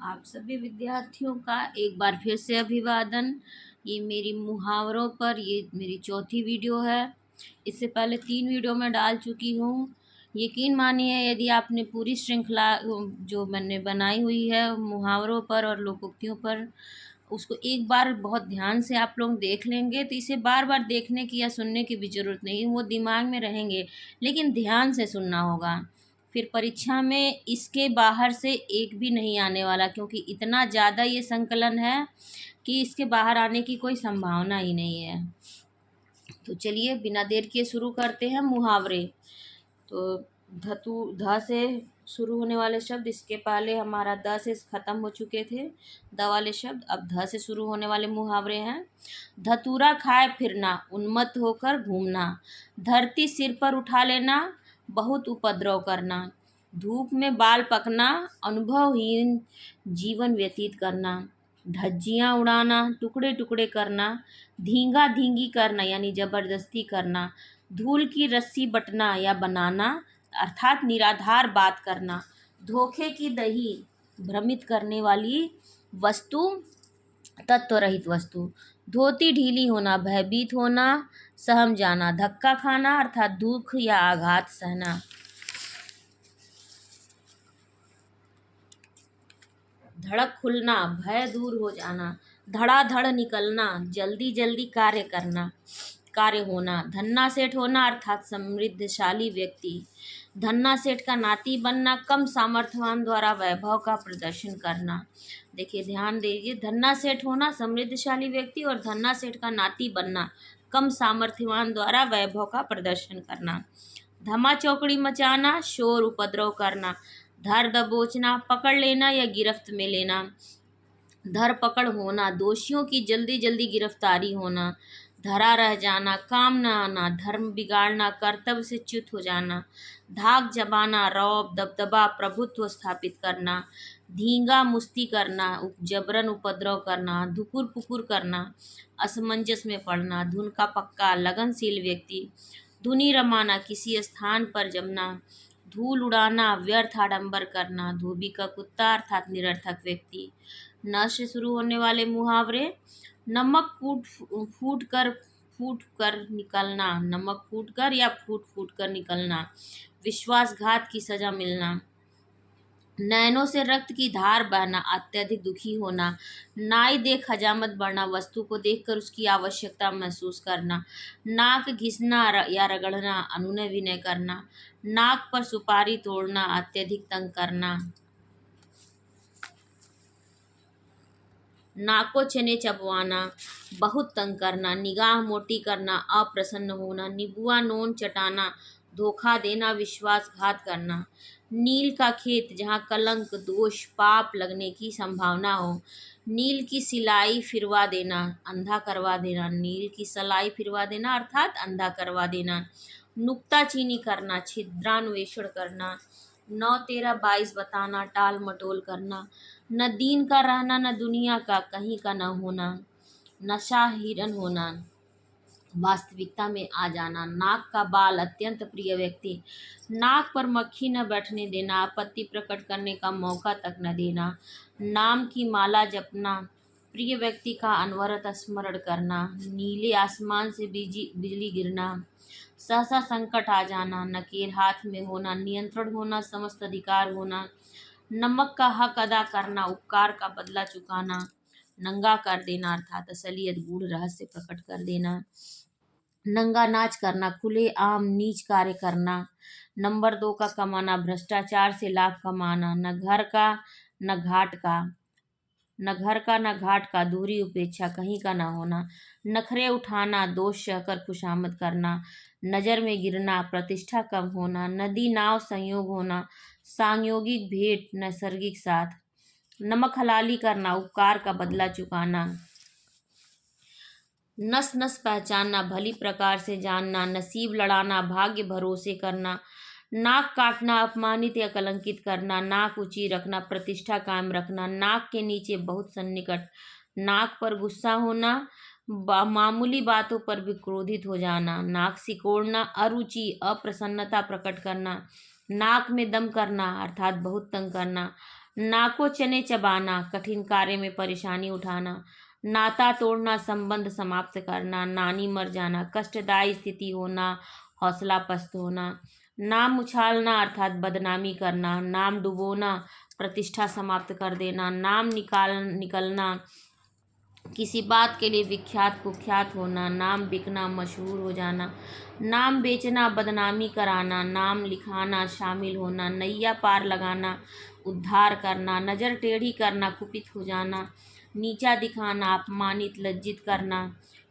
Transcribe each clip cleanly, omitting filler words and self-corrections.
आप सभी विद्यार्थियों का एक बार फिर से अभिवादन। ये मेरी मुहावरों पर ये मेरी चौथी वीडियो है। इससे पहले 3 वीडियो मैं डाल चुकी हूँ। यकीन मानिए, यदि आपने पूरी श्रृंखला जो मैंने बनाई हुई है मुहावरों पर और लोकोक्तियों पर, उसको एक बार बहुत ध्यान से आप लोग देख लेंगे तो इसे बार बार देखने की या सुनने की भी ज़रूरत नहीं, वो दिमाग में रहेंगे। लेकिन ध्यान से सुनना होगा। फिर परीक्षा में इसके बाहर से एक भी नहीं आने वाला, क्योंकि इतना ज़्यादा ये संकलन है कि इसके बाहर आने की कोई संभावना ही नहीं है। तो चलिए बिना देर किए शुरू करते हैं मुहावरे। तो ध से शुरू होने वाले शब्द, इसके पहले हमारा द से ख़त्म हो चुके थे द वाले शब्द। अब ध से शुरू होने वाले मुहावरे हैं। धतूरा खाए फिरना, उन्मत्त होकर घूमना, धरती सिर पर उठा लेना, बहुत उपद्रव करना, धूप में बाल पकना, अनुभवहीन जीवन व्यतीत करना, धज्जियाँ उड़ाना, टुकड़े टुकड़े करना, धींगा धींगी करना यानी ज़बरदस्ती करना, धूल की रस्सी बटना या बनाना अर्थात निराधार बात करना, धोखे की दही, भ्रमित करने वाली वस्तु, तत्व रहित वस्तु, धोती ढीली होना, भयभीत होना, सहम जाना, धक्का खाना अर्थात दुख या आघात सहना, धड़क खुलना, भय दूर हो जाना, धड़ाधड़ निकलना, जल्दी जल्दी कार्य होना, धन्ना सेठ होना अर्थात समृद्धशाली व्यक्ति, धन्ना सेठ का नाती बनना, कम सामर्थ्यवान द्वारा वैभव का प्रदर्शन करना। देखिए ध्यान दीजिए, धन्ना सेठ होना समृद्धशाली व्यक्ति और धन्ना सेठ का नाती बनना कम सामर्थ्यवान द्वारा वैभव का प्रदर्शन करना। धमा चौकड़ी मचाना, शोर उपद्रव करना, धर दबोचना, पकड़ लेना या गिरफ्त में लेना, धर पकड़ होना, दोषियों की जल्दी जल्दी गिरफ्तारी होना, धरा रह जाना, काम न आना, धर्म बिगाड़ना, कर्तव्य से च्युत हो जाना, धाक जबाना, रौब दबदबा प्रभुत्व स्थापित करना, धींगा मुस्ती करना, जबरन उपद्रव करना, धुकुर पुकुर करना, असमंजस में पड़ना, धुन का पक्का लगनशील व्यक्ति, धुनी रमाना, किसी स्थान पर जमना, धूल उड़ाना, व्यर्थ आडंबर करना, धोबी का कुत्ता अर्थात निरर्थक व्यक्ति। न से शुरू होने वाले मुहावरे। नमक फूट कर निकलना, नमक फूट कर या फूट फूट कर निकलना, विश्वासघात की सजा मिलना, नैनों से रक्त की धार बहना, अत्यधिक दुखी होना, नाई देख हजामत बढ़ना, वस्तु को देखकर उसकी आवश्यकता महसूस करना, नाक घिसना या रगड़ना, अनुनय विनय करना, नाक पर सुपारी तोड़ना, अत्यधिक तंग करना, नाको चने चबवाना, बहुत तंग करना, निगाह मोटी करना, अप्रसन्न होना, निबुआ नोन चटाना, धोखा देना, विश्वासघात करना, नील का खेत जहाँ कलंक दोष पाप लगने की संभावना हो, नील की सिलाई फिरवा देना, अंधा करवा देना, नील की सलाई फिरवा देना अर्थात अंधा करवा देना, नुक्ताचीनी करना, छिद्रान्वेषण करना, 9 13 22 बताना, टाल मटोल करना, न दीन का रहना न दुनिया का कहीं का न होना, नशा हिरन होना, वास्तविकता में आ जाना, नाक का बाल अत्यंत प्रिय व्यक्ति, नाक पर मक्खी न बैठने देना, आपत्ति प्रकट करने का मौका तक न देना, नाम की माला जपना, प्रिय व्यक्ति का अनवरत स्मरण करना, नीले आसमान से बिजली गिरना, सहसा संकट आ जाना, नकेल हाथ में होना, नियंत्रण होना, समस्त अधिकार होना, नमक का हक अदा करना, उपकार का बदला चुकाना, नंगा कर देना अर्थात असलियत गूढ़ रहस्य प्रकट कर देना, नंगा नाच करना, खुले आम नीच कार्य करना, नंबर 2 का कमाना, भ्रष्टाचार से लाभ कमाना, न घर का न घाट का, न घर का न घाट का, दूरी उपेक्षा कहीं का न होना, नखरे उठाना, दोष सहकर खुशामद करना, नज़र में गिरना, प्रतिष्ठा कम होना, नदी नाव संयोग होना, सांयोगिक भेंट नैसर्गिक साथ, नमक हलाली करना, उपकार का बदला चुकाना, नस नस पहचानना, भली प्रकार से जानना, नसीब लड़ाना, भाग्य भरोसे करना, नाक काटना, अपमानित या कलंकित करना, नाक ऊंची रखना, प्रतिष्ठा कायम रखना, नाक के नीचे बहुत सन्निकट, नाक पर गुस्सा होना, मामूली बातों पर भी क्रोधित हो जाना, नाक सिकोड़ना, अरुचि अप्रसन्नता प्रकट करना, नाक में दम करना अर्थात बहुत तंग करना, नाको चने चबाना, कठिन कार्य में परेशानी उठाना। नाता तोड़ना, संबंध समाप्त करना। नानी मर जाना, कष्टदायी स्थिति होना, हौसला पस्त होना। नाम उछालना अर्थात बदनामी करना। नाम डुबोना, प्रतिष्ठा समाप्त कर देना। नाम निकलना, किसी बात के लिए विख्यात कुख्यात होना। नाम बिकना, मशहूर हो जाना। नाम बेचना, बदनामी कराना। नाम लिखाना, शामिल होना। नैया पार लगाना, उद्धार करना। नज़र टेढ़ी करना, कुपित हो जाना। नीचा दिखाना, अपमानित लज्जित करना।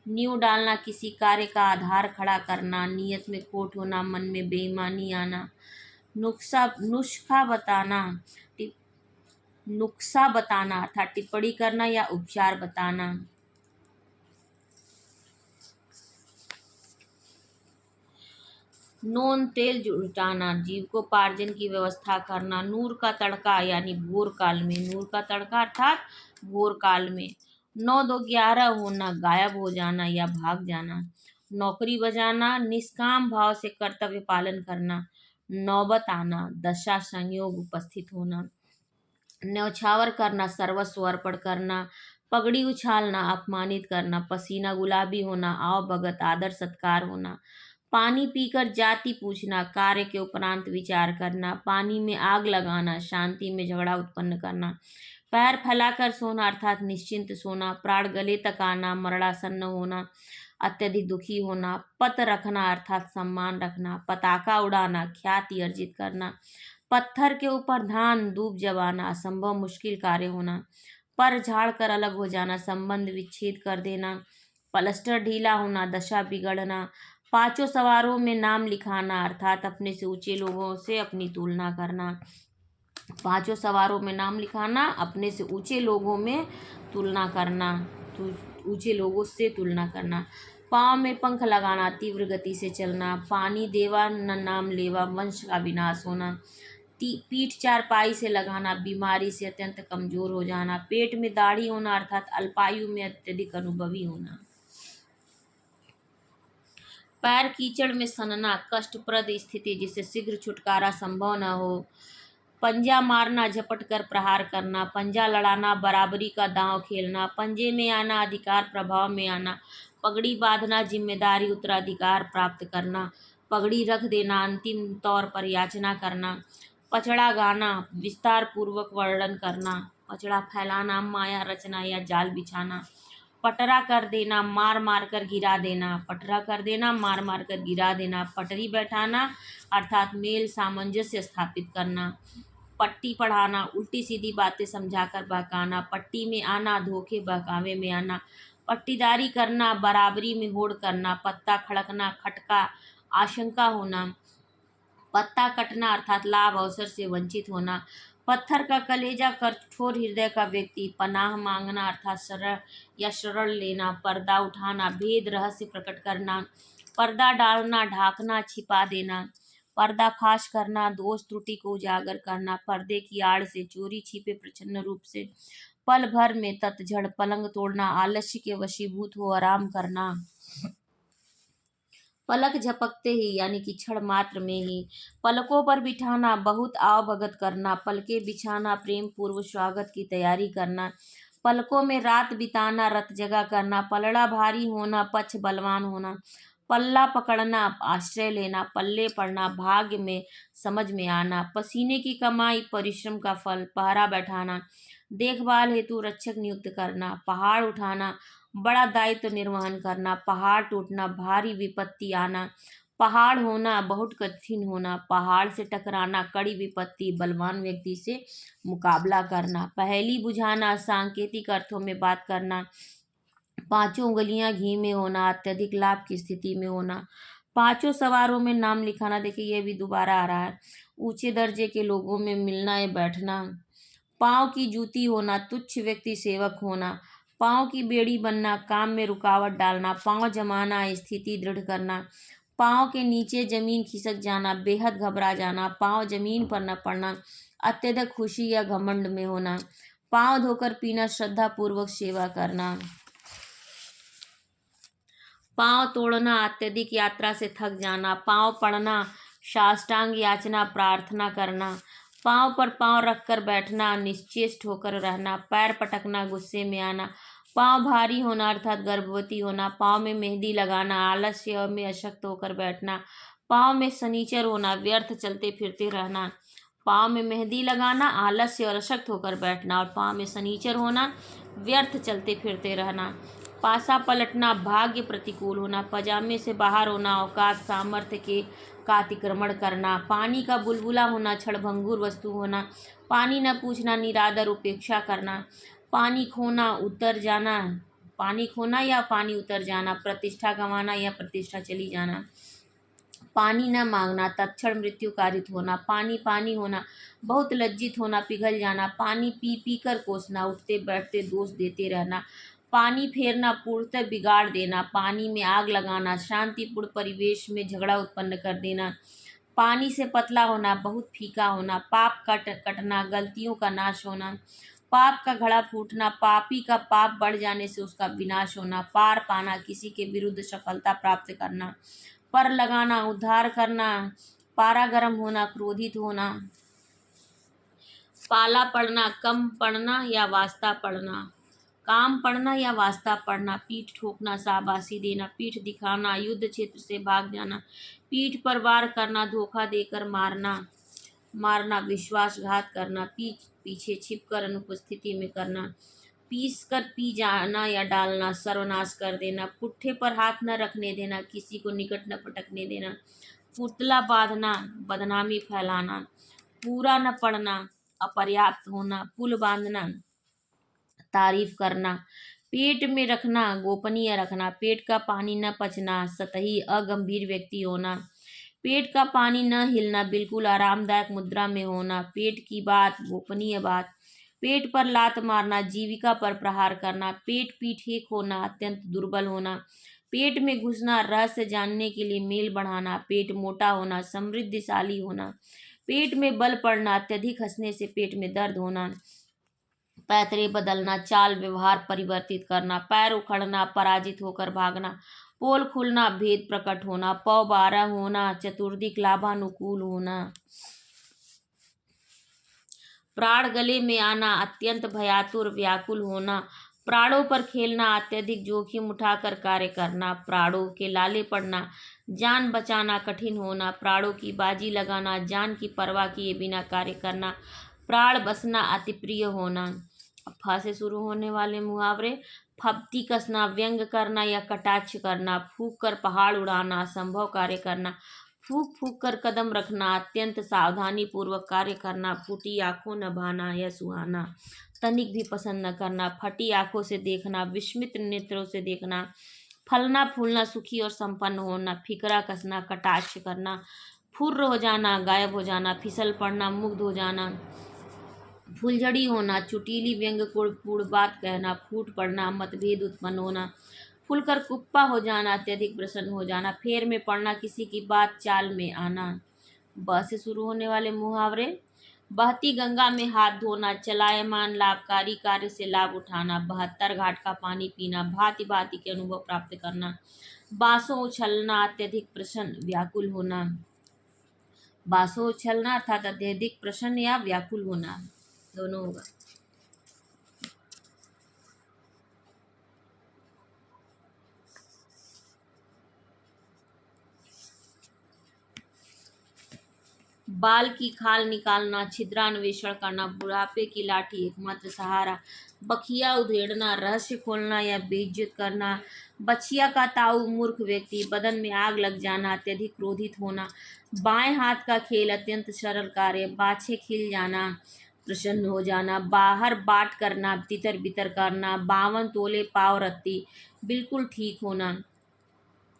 नींव डालना, किसी कार्य का आधार खड़ा करना। नियत में खोट होना, मन में बेईमानी आना। नुस्खा बताना, नुस्खा बताना अर्थात टिप्पणी करना या उपचार बताना। नोन तेल जुटाना, जीविकोपार्जन की व्यवस्था करना। नूर का तड़का यानी भोर काल में। नूर का तड़का अर्थात भोर काल में। 9 2 11 होना, गायब हो जाना या भाग जाना। नौकरी बजाना, निष्काम भाव से कर्तव्य पालन करना। नौबत आना, दशा संयोग उपस्थित होना। न्यौछावर करना, सर्वस्व अर्पण करना। पगड़ी उछालना, अपमानित करना। पसीना गुलाबी होना, आओ भगत आदर सत्कार होना। पानी पीकर जाति पूछना, कार्य के उपरांत विचार करना। पानी में आग लगाना, शांति में झगड़ा उत्पन्न करना। पैर फैलाकर सोना अर्थात निश्चिंत सोना। प्राण गले तक आना, मरणासन्न होना, अत्यधिक दुखी होना। पत रखना अर्थात सम्मान रखना। पताका उड़ाना, ख्याति अर्जित करना। पत्थर के ऊपर धान दूब जबाना, असंभव मुश्किल कार्य होना। पर झाड़ कर अलग हो जाना, संबंध विच्छेद कर देना। पलस्टर ढीला होना, दशा बिगड़ना। पांचों सवारों में नाम लिखाना अर्थात अपने से ऊंचे लोगों से अपनी तुलना करना। पांचों सवारों में नाम लिखाना, अपने से ऊंचे लोगों में तुलना करना, ऊंचे लोगों से तुलना करना। पाँव में पंख लगाना, तीव्र गति से चलना। पानी देवा न नाम लेवा, वंश का विनाश होना। पीठ चारपाई से लगाना, बीमारी से अत्यंत कमजोर हो जाना। पेट में दाढ़ी होना अर्थात अल्पायु में अत्यधिक अनुभवी होना। पैर कीचड़ में सनना, कष्टप्रद स्थिति जिससे शीघ्र छुटकारा संभव न हो। पंजा मारना, झपट कर प्रहार करना। पंजा लड़ाना, बराबरी का दांव खेलना। पंजे में आना, अधिकार प्रभाव में आना। पगड़ी बांधना, जिम्मेदारी उत्तराधिकार प्राप्त करना। पगड़ी रख देना, अंतिम तौर पर याचना करना। पचड़ा गाना, विस्तार पूर्वक वर्णन करना। पचड़ा फैलाना, माया रचना या जाल बिछाना। पटरा कर देना, मार मार कर गिरा देना। पटरा कर देना, मार मार कर गिरा देना। पटरी बैठाना अर्थात मेल सामंजस्य स्थापित करना। पट्टी पढ़ाना, उल्टी सीधी बातें समझाकर बहकाना। पट्टी में आना, धोखे बहकावे में आना। पट्टीदारी करना, बराबरी में होड़ करना। पत्ता खड़कना, खटका, आशंका होना। पत्ता कटना अर्थात लाभ अवसर से वंचित होना। पत्थर का कलेजा, कठोर हृदय का व्यक्ति। पनाह मांगना अर्थात शरण या शरण लेना। पर्दा उठाना, भेद रहस्य प्रकट करना। पर्दा डालना, ढाकना, छिपा देना। पर्दाफाश करना, दोष त्रुटि को उजागर करना। पर्दे की आड़ से, चोरी छिपे प्रच्छन्न रूप से। पल भर में ततझड़, पलंग तोड़ना, आलस्य के वशीभूत हो आराम करना। पलक झपकते ही यानी कि क्षण मात्र में ही। पलकों पर बिठाना, बहुत आवभगत करना। पलके बिछाना, प्रेम पूर्व स्वागत की तैयारी करना। पलकों में रात बिताना, रत जगा करना। पलड़ा भारी होना, पक्ष बलवान होना। पल्ला पकड़ना, आश्रय लेना। पल्ले पड़ना, भाग्य में समझ में आना। पसीने की कमाई, परिश्रम का फल। पहरा बैठाना, देखभाल हेतु रक्षक नियुक्त करना। पहाड़ उठाना, बड़ा दायित्व निर्वहन करना। पहाड़ टूटना, भारी विपत्ति आना। पहाड़ होना, बहुत कठिन होना। पहाड़ से टकराना, कड़ी विपत्ति, बलवान व्यक्ति से मुकाबला करना। पहेली बुझाना, सांकेतिक अर्थों में बात करना। पांचों उंगलियां घी में होना, अत्यधिक लाभ की स्थिति में होना। पांचों सवारों में नाम लिखाना, देखिए ये भी दोबारा आ रहा है। ऊंचे दर्जे के लोगों में मिलना या बैठना। पाँव की जूती होना, तुच्छ व्यक्ति सेवक होना। पाँव की बेड़ी बनना, काम में रुकावट डालना। पाँव जमाना, स्थिति दृढ़ करना। पाँव के नीचे जमीन खिसक जाना, बेहद घबरा जाना। पाँव जमीन पर न पड़ना, अत्यधिक खुशी या घमंड में होना। पाँव धोकर पीना, श्रद्धा पूर्वक सेवा करना। पाँव तोड़ना, अत्यधिक यात्रा से थक जाना। पाँव पड़ना, साष्टांग याचना प्रार्थना करना। पाँव पर पाँव रखकर बैठना, निश्चेष्ट होकर रहना, पैर पटकना, गुस्से में आना, पाँव भारी होना अर्थात गर्भवती होना, पाँव में मेहंदी लगाना, आलस्य में अशक्त होकर बैठना, पाँव में शनिचर होना, व्यर्थ चलते फिरते रहना, पाँव में मेहंदी लगाना, आलस्य और अशक्त होकर बैठना, और पाँव में शनिचर होना, व्यर्थ चलते फिरते रहना, पासा पलटना, भाग्य प्रतिकूल होना, पजामे से बाहर होना, औकात सामर्थ्य के का अतिक्रमण करना, पानी का बुलबुला होना, क्षणभंगुर वस्तु होना, पानी न पूछना, निरादर उपेक्षा करना, पानी खोना उतर जाना, पानी खोना या पानी उतर जाना, प्रतिष्ठा गंवाना या प्रतिष्ठा चली जाना, पानी न मांगना, तत्क्षण मृत्यु कारित होना, पानी पानी होना, बहुत लज्जित होना, पिघल जाना, पानी पी पी कर कोसना, उठते बैठते दोष देते रहना, पानी फेरना, पूर्णतः बिगाड़ देना, पानी में आग लगाना, शांतिपूर्ण परिवेश में झगड़ा उत्पन्न कर देना, पानी से पतला होना, बहुत फीका होना, पाप कटना, गलतियों का नाश होना, पाप का घड़ा फूटना, पापी का पाप बढ़ जाने से उसका विनाश होना, पार पाना, किसी के विरुद्ध सफलता प्राप्त करना, पर लगाना, उद्धार करना, पारा गर्म होना, क्रोधित होना, पाला पड़ना, कम पड़ना या वास्ता पड़ना, काम पड़ना या वास्ता पड़ना, पीठ ठोकना, शाबाशी देना, पीठ दिखाना, युद्ध क्षेत्र से भाग जाना, पीठ पर वार करना, धोखा देकर मारना, विश्वासघात करना, पीछे छिपकर अनुपस्थिति में करना, पीस कर पी जाना या डालना, सर्वनाश कर देना, पुट्ठे पर हाथ न रखने देना, किसी को निकट न पटकने देना, पुतला बांधना, बदनामी फैलाना, पूरा न पड़ना, अपर्याप्त होना, पुल बांधना, तारीफ करना, पेट में रखना, गोपनीय रखना, पेट का पानी न पचना, सतही अगंभीर व्यक्ति होना, पेट का पानी न हिलना, बिल्कुल आरामदायक मुद्रा में होना, पेट की बात, गोपनीय बात, पेट पर लात मारना, जीविका पर प्रहार करना, पेट पीठ एक होना, अत्यंत दुर्बल होना, पेट में घुसना, रहस्य जानने के लिए मेल बढ़ाना, पेट मोटा होना, समृद्धिशाली होना, पेट में बल पड़ना, अत्यधिक हंसने से पेट में दर्द होना, पैतरे बदलना, चाल व्यवहार परिवर्तित करना, पैर उखड़ना, पराजित होकर भागना, पोल खुलना, भेद प्रकट होना, पौ 12 होना, चतुर्दिक लाभानुकूल होना, प्राण गले में आना, अत्यंत भयातुर व्याकुल होना, प्राणों पर खेलना, अत्यधिक जोखिम उठाकर कार्य करना, प्राणों के लाले पड़ना, जान बचाना कठिन होना, प्राणों की बाजी लगाना, जान की परवाह किए बिना कार्य करना, प्राण बसना, अति प्रिय होना। अब फा से शुरू होने वाले मुहावरे। फब्ती कसना, व्यंग करना या कटाक्ष करना, फूंक कर पहाड़ उड़ाना, असंभव कार्य करना, फूंक फूंक कर कदम रखना, अत्यंत सावधानी पूर्वक कार्य करना, फूटी आंखों न भाना या सुहाना, तनिक भी पसंद न करना, फटी आंखों से देखना, विस्मित नेत्रों से देखना, फलना फूलना, सुखी और संपन्न होना, फिकरा कसना, कटाक्ष करना, फुर्र हो जाना, गायब हो जाना, फिसल पड़ना, मुग्ध हो जाना, फुलझड़ी होना, चुटीली व्यंग्यपूर्ण बात कहना, फूट पड़ना, मतभेद उत्पन्न होना, फुलकर कुप्पा हो जाना, अत्यधिक प्रसन्न हो जाना, फेर में पड़ना, किसी की बात चाल में आना। ब से शुरू होने वाले मुहावरे। बहती गंगा में हाथ धोना, चलायमान लाभकारी कार्य से लाभ उठाना, 72 घाट का पानी पीना, भांति भांति के अनुभव प्राप्त करना, बांसों उछलना, अत्यधिक प्रसन्न व्याकुल होना, बांसों उछलना अर्थात अत्यधिक प्रसन्न या व्याकुल होना दोनों होगा। बाल की खाल निकालना, छिद्रान्वेषण करना, बुढ़ापे की लाठी एकमात्र सहारा, बखिया उधेड़ना, रहस्य खोलना या बेइज्जत करना, बछिया का ताऊ मूर्ख व्यक्ति, बदन में आग लग जाना, अत्यधिक क्रोधित होना, बाएं हाथ का खेल अत्यंत सरल कार्य, बाछे खिल जाना, प्रसन्न हो जाना, बाहर बाट करना, तितर बितर करना, 52 तोले पाव रत्ती, बिल्कुल ठीक होना,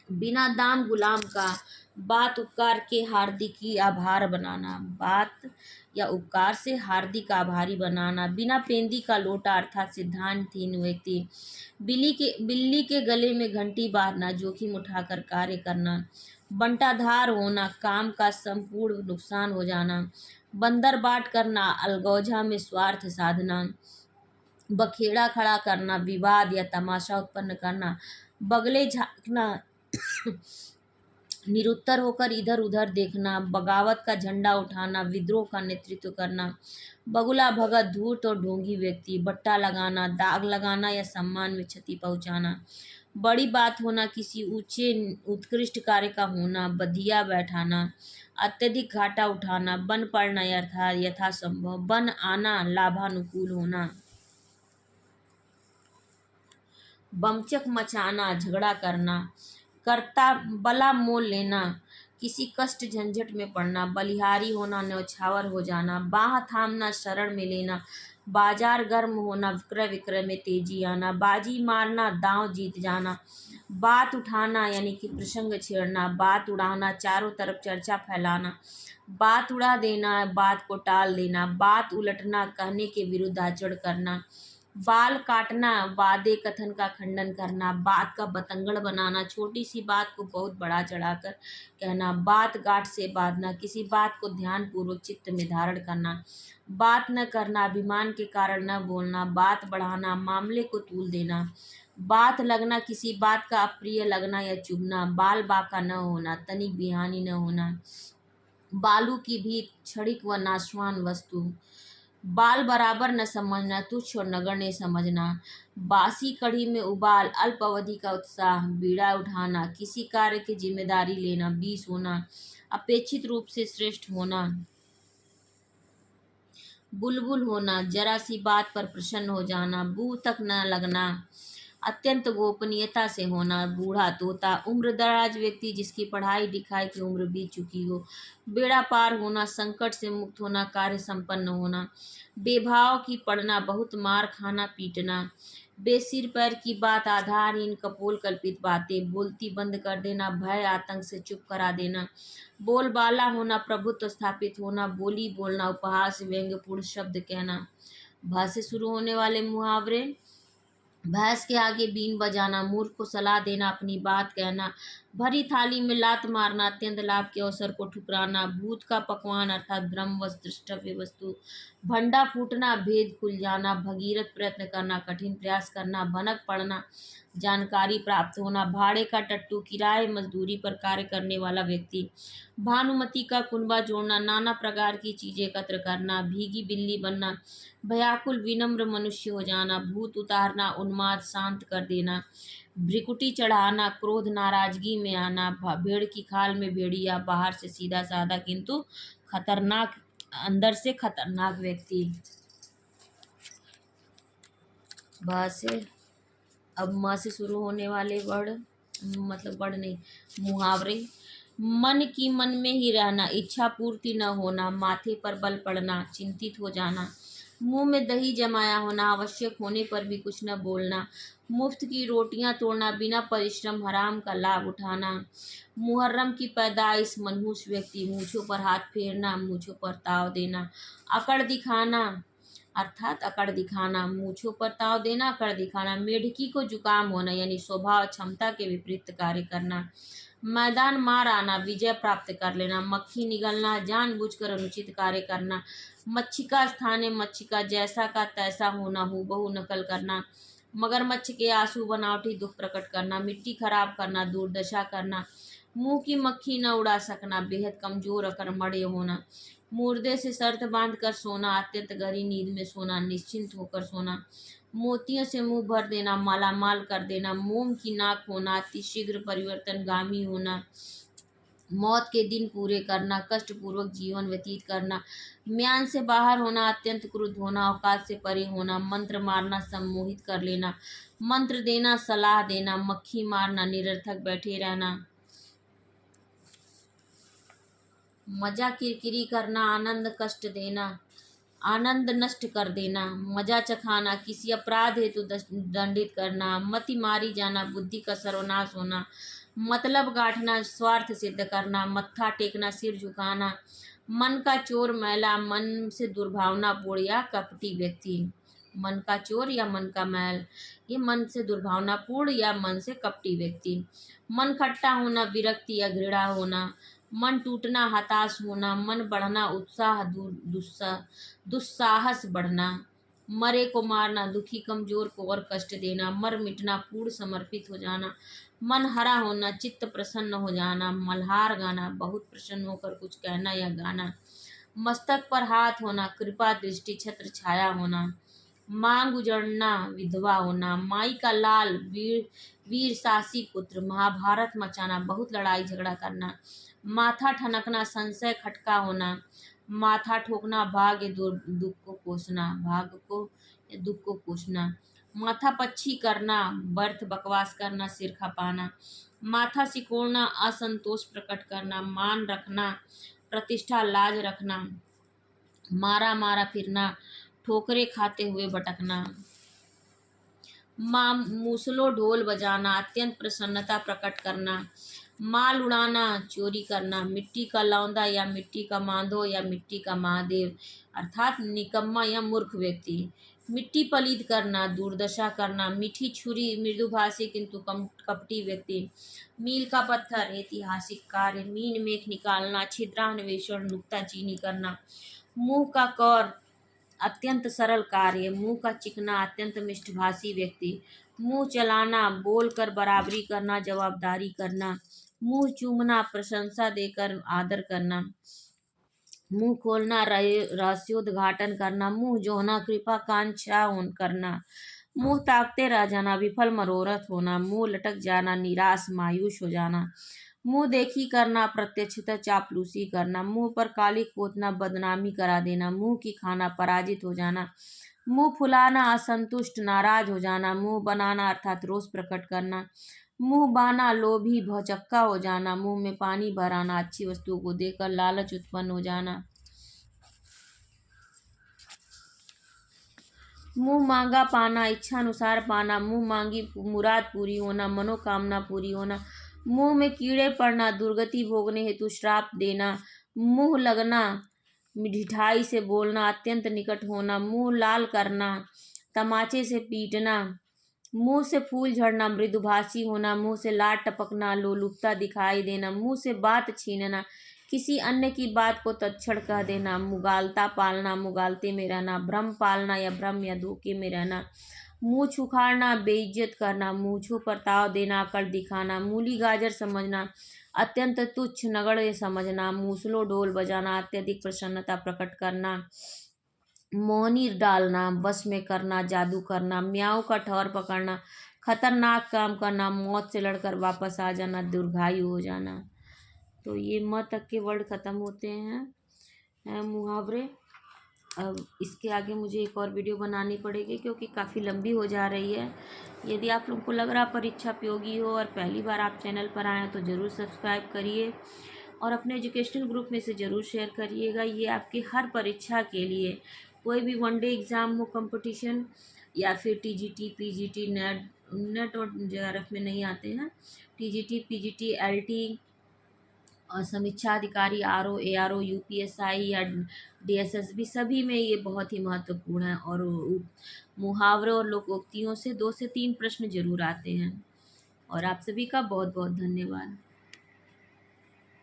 बिना दाम गुलाम का, बात उपकार के हार्दिकी आभार बनाना, बात या उपकार से हार्दिक आभारी बनाना, बिना पेंदी का लोटा अर्थात सिद्धांतहीन व्यक्ति, बिल्ली के गले में घंटी बांधना, जोखिम उठाकर कार्य करना, बंटाधार होना, काम का संपूर्ण नुकसान हो जाना, बंदर बाट करना, अलगौजा में स्वार्थ साधना, बखेड़ा खड़ा करना, विवाद या तमाशा उत्पन्न करना, बगले झाँकना, निरुत्तर होकर इधर उधर देखना, बगावत का झंडा उठाना, विद्रोह का नेतृत्व करना, बगुला भगत, धूर्त और ढोंगी व्यक्ति, बट्टा लगाना, दाग लगाना या सम्मान में क्षति पहुंचाना, बड़ी बात होना, किसी ऊंचे उत्कृष्ट कार्य का होना, बधिया बैठाना, अत्यधिक घाटा उठाना, बन पड़ना यथासंभव, बन आना, लाभानुकूल होना, बमचक मचाना, झगड़ा करना, कर्ता बला मोल लेना, किसी कष्ट झंझट में पड़ना, बलिहारी होना, न्यौछावर हो जाना, बाह थामना, शरण में लेना, बाजार गर्म होना, क्रय विक्रय में तेजी आना, बाजी मारना, दांव जीत जाना, बात उठाना यानी कि प्रसंग छेड़ना, बात उड़ाना, चारों तरफ चर्चा फैलाना, बात उड़ा देना, बात को टाल देना, बात उलटना, कहने के विरुद्ध आचरण करना, बाल काटना, वादे कथन का खंडन करना, बात का बतंगड़ बनाना, छोटी सी बात को बहुत बड़ा चढ़ाकर कहना, बात गांठ से बांधना, किसी बात को ध्यानपूर्वक चित्त में धारण करना, बात न करना, अभिमान के कारण न बोलना, बात बढ़ाना, मामले को तूल देना, बात लगना, किसी बात का अप्रिय लगना या चुभना, बाल बाका न होना, तनिक बिहानी न होना, बालू की भीत, क्षणिक व नाशवान वस्तु, बाल बराबर न समझना, तुच्छ और नगण्य समझना, बासी कढ़ी में उबाल, अल्प अवधि का उत्साह, बीड़ा उठाना, किसी कार्य की जिम्मेदारी लेना, बीस होना, अपेक्षित रूप से श्रेष्ठ होना, बुलबुल होना, जरा सी बात पर प्रसन्न हो जाना, बू तक न लगना, अत्यंत गोपनीयता से होना, बूढ़ा तोता, उम्र दराज व्यक्ति जिसकी पढ़ाई लिखाई की उम्र बीत चुकी हो, बेड़ा पार होना, संकट से मुक्त होना, कार्य संपन्न होना, बेभाव की पड़ना, बहुत मार खाना पीटना, बेसिर पैर की बात, आधारहीन कपोल कल्पित बातें, बोलती बंद कर देना, भय आतंक से चुप करा देना, बोलबाला होना, प्रभुत्व स्थापित होना, बोली बोलना, उपहास व्यंग्यपूर्ण शब्द कहना, भ से शुरू होने वाले मुहावरे, भैंस के आगे बीन बजाना, मूर्ख को सलाह देना, अपनी बात कहना, भरी थाली में लात मारना, अत्यंत लाभ के अवसर को ठुकराना, भूत का पकवान अर्थात ब्रह्म वस्तु द्रष्टव्य वस्तु, भंडा फूटना, भेद खुल जाना, भगीरथ प्रयत्न करना, कठिन प्रयास करना, भनक पड़ना, जानकारी प्राप्त होना, भाड़े का टट्टू, किराए मजदूरी पर कार्य करने वाला व्यक्ति, भानुमति का कुनबा जोड़ना, नाना प्रकार की चीजें एकत्र करना, भीगी बिल्ली बनना, भयाकुल विनम्र मनुष्य हो जाना, भूत उतारना, उन्माद शांत कर देना, भ्रिकुटी चढ़ाना, क्रोध नाराजगी में आना, भेड़ की खाल में भेड़िया, बाहर से सीधा साधा किंतु खतरनाक, अंदर से खतरनाक व्यक्ति। ब से अब म से शुरू होने वाले वर्ड, मतलब वर्ड नहीं, मुहावरे, मन की मन में ही रहना, इच्छा पूर्ति न होना, माथे पर बल पड़ना, चिंतित हो जाना, मुंह में दही जमाया होना, आवश्यक होने पर भी कुछ न बोलना, मुफ्त की रोटियां तोड़ना, बिना परिश्रम हराम का लाभ उठाना, मुहर्रम की पैदाइश, मनहूस व्यक्ति, मूछों पर हाथ फेरना, मूछों पर ताव देना, अकड़ दिखाना अर्थात अकड़ दिखाना, मूछों पर ताव देना, अकड़ दिखाना, मेढकी को जुकाम होना यानी स्वभाव क्षमता के विपरीत कार्य करना, मैदान मार आना, विजय प्राप्त कर लेना, मक्खी निगलना, जानबूझकर अनुचित कार्य करना, मच्छिका स्थाने मच्छिका, जैसा का तैसा होना, हूबहू नकल करना, मगरमच्छ के आंसू बनावटी दुख प्रकट करना, मिट्टी खराब करना, दुर्दशा करना, मुंह की मक्खी न उड़ा सकना, बेहद कमजोर अकर्मण्य होना, मुर्दे से शर्त बांध कर सोना, अत्यंत गहरी नींद में सोना, निश्चिंत होकर सोना, मोतियों से मुंह भर देना, मालामाल कर देना, मोम की नाक होना, अतिशीघ्र परिवर्तनगामी होना, मौत के दिन पूरे करना, कष्टपूर्वक जीवन व्यतीत करना, म्यान से बाहर होना, अत्यंत क्रुद्ध होना, औकात से परे होना, मंत्र मारना, सम्मोहित कर लेना, मंत्र देना, सलाह देना, मक्खी मारना, निरर्थक बैठे रहना, मजा किरकिरी करना, आनंद कष्ट देना, आनंद नष्ट कर देना, मजा चखाना, किसी अपराध हेतु दंडित करना, मति मारी जाना, बुद्धि का सर्वनाश होना, मतलब गांठना, स्वार्थ सिद्ध करना, मत्था टेकना, सिर झुकाना, मन का चोर मैला, मन से दुर्भावनापूर्ण या कपटी व्यक्ति, मन का चोर या मन का मैल, ये मन से दुर्भावनापूर्ण या मन से कपटी व्यक्ति, मन खट्टा होना, विरक्ति या घृणा होना, मन टूटना, हताश होना, मन बढ़ना, उत्साह दुस्साहस बढ़ना, मरे को मारना, दुखी कमजोर को और कष्ट देना, मर मिटना, पूर्ण समर्पित हो जाना, मन हरा होना, चित्त प्रसन्न हो जाना, मल्हार गाना, बहुत प्रसन्न होकर कुछ कहना या गाना, मस्तक पर हाथ होना, कृपा दृष्टि छत्र छाया होना, मांग उजड़ना, विधवा होना, माई का लाल, वीर वीर सासी पुत्र, महाभारत मचाना, बहुत लड़ाई झगड़ा करना, माथा ठनकना, संशय खटका होना, माथा ठोकना, भाग्य दुख को कोसना, भाग्य को या दुख को कोसना, माथा पच्ची करना, व्यर्थ बकवास करना, सिर खपाना, माथा सिकोड़ना, असंतोष प्रकट करना, मान रखना, प्रतिष्ठा लाज रखना, मारा मारा फिरना, ठोकरे खाते हुए भटकना, माँ मूसलो ढोल बजाना, अत्यंत प्रसन्नता प्रकट करना, माल उड़ाना, चोरी करना, मिट्टी का लौंदा या मिट्टी का मांधो या मिट्टी का महादेव अर्थात निकम्मा या मूर्ख व्यक्ति, मिट्टी पलीद करना, दुर्दशा करना, मीठी छुरी, मृदुभाषी किंतु कपटी व्यक्ति, मील का पत्थर, ऐतिहासिक कार्य, मीन मेख निकालना, छिद्रान्वेषण, नुक्ताचीनी करना, मुंह का कौर, अत्यंत सरल कार्य, मुंह का चिकना, अत्यंत मिष्टभाषी व्यक्ति, मुंह चलाना, बोलकर बराबरी करना, जवाबदारी करना, मुंह चूमना, प्रशंसा देकर आदर करना, मुंह खोलना, रहस्योद्घाटन करना, मुंह जोहना, कृपा कांक्षा करना, मुंह ताकते रह जाना, विफल मनोरथ होना, मुंह लटक जाना, निराश मायूस हो जाना, मुंह देखी करना, प्रत्यक्षता चापलूसी करना, मुंह पर काली पोतना, बदनामी करा देना, मुंह की खाना, पराजित हो जाना, मुंह फुलाना, असंतुष्ट नाराज हो जाना, मुंह बनाना अर्थात रोष प्रकट करना, मुंह बाना, लोभी भौचक्का हो जाना, मुंह में पानी भर आना, अच्छी वस्तुओं को देखकर लालच उत्पन्न हो जाना, मुंह मांगा पाना, इच्छा अनुसार पाना, मुंह मांगी मुराद पूरी होना, मनोकामना पूरी होना, मुंह में कीड़े पड़ना, दुर्गति भोगने हेतु श्राप देना, मुंह लगना, ढिठाई से बोलना, अत्यंत निकट होना, मुंह लाल करना, तमाचे से पीटना, मुंह से फूल झड़ना, मृदुभाषी होना, मुंह से लार टपकना, लोलुपता दिखाई देना, मुंह से बात छीनना, किसी अन्य की बात को तत्क्षण कह देना, मुगालता पालना, मुगालते में रहना, भ्रम पालना या भ्रम या धोखे में रहना, मुंह छुखाड़ना, बेइज्जत करना, मुंह छू परताव देना, अकड़ दिखाना, मूली गाजर समझना, अत्यंत तुच्छ नगण्य समझना, मूसलो ढोल बजाना, अत्यधिक प्रसन्नता प्रकट करना, मोहनी डालना, बस में करना, जादू करना, म्याऊं का ठौर पकड़ना, खतरनाक काम करना, मौत से लड़कर वापस आ जाना, दीर्घायु हो जाना। तो ये म तक के वर्ड ख़त्म होते हैं मुहावरे। अब इसके आगे मुझे एक और वीडियो बनानी पड़ेगी क्योंकि काफ़ी लंबी हो जा रही है। यदि आप लोगों को लग रहा परीक्षा उपयोगी हो और पहली बार आप चैनल पर आएँ तो ज़रूर सब्सक्राइब करिए और अपने एजुकेशनल ग्रुप में से ज़रूर शेयर करिएगा। ये आपकी हर परीक्षा के लिए, कोई भी वनडे एग्ज़ाम हो, कंपटीशन या फिर टीजीटी, पीजीटी, नेट और जेआरएफ में नहीं आते हैं, टीजीटी, पीजीटी, एलटी और समीक्षा अधिकारी, आरओ, एआरओ, यूपीएसआई या डीएसएसबी, सभी में ये बहुत ही महत्वपूर्ण है और मुहावरे और लोकोक्तियों से 2 से 3 प्रश्न जरूर आते हैं। और आप सभी का बहुत बहुत धन्यवाद।